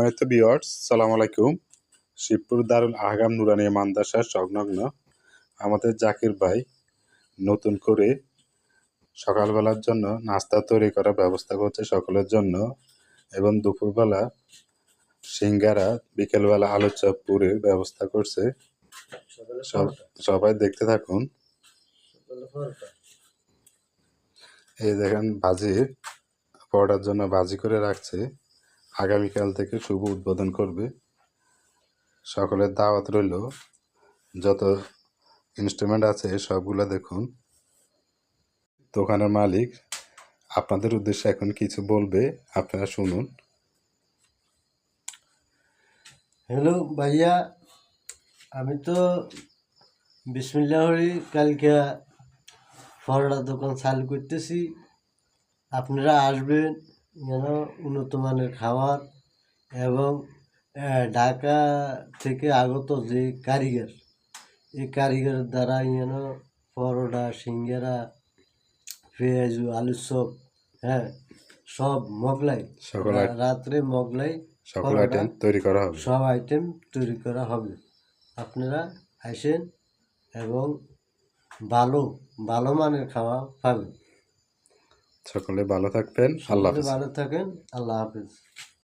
সম্মানিত ভিউয়ার্স, সালাম আলাইকুম। শিবপুর দারুল আহকাম নুরানিয়া মাদ্রাসার সংলগ্ন আমাদের জাকির ভাই নতুন করে সকালবেলার জন্য নাস্তা তৈরি করার ব্যবস্থা করছে সকলের জন্য, এবং দুপুরবেলা সিঙ্গারা, বিকেলবেলা আলুর চপ পুরির ব্যবস্থা করছে। সবাই দেখতে থাকুন। এই দেখেন, ভাজির পরোটার জন্য ভাজি করে রাখছে, আগামীকাল থেকে শুভ উদ্বোধন করবে। সকলের দাওয়াত রইল। যত ইনস্ট্রুমেন্ট আছে সবগুলো দেখুন। দোকানের মালিক আপনাদের উদ্দেশ্যে এখন কিছু বলবে, আপনারা শুনুন। হ্যালো ভাইয়া, আমি তো বিসমিল্লাহ কালকে পরোটা দোকান চালু করতেছি। আপনারা আসবেন, যেন উন্নত মানের খাবার এবং ঢাকা থেকে আগত যে কারিগর, এই কারিগরের দ্বারা যেন পরোটা, সিঙ্গারা, পেঁয়াজ, আলুর চপ, হ্যাঁ, সব মোগলাই, রাত্রে মোগলাই সকল আইটেম তৈরি করা হবে। সব আইটেম তৈরি করা হবে। আপনারা আসেন এবং ভালো ভালো মানের খাওয়া পাবেন। সকলে ভালো থাকবেন। আল্লাহ হাফেজ। ভালো থাকেন। আল্লাহ হাফেজ।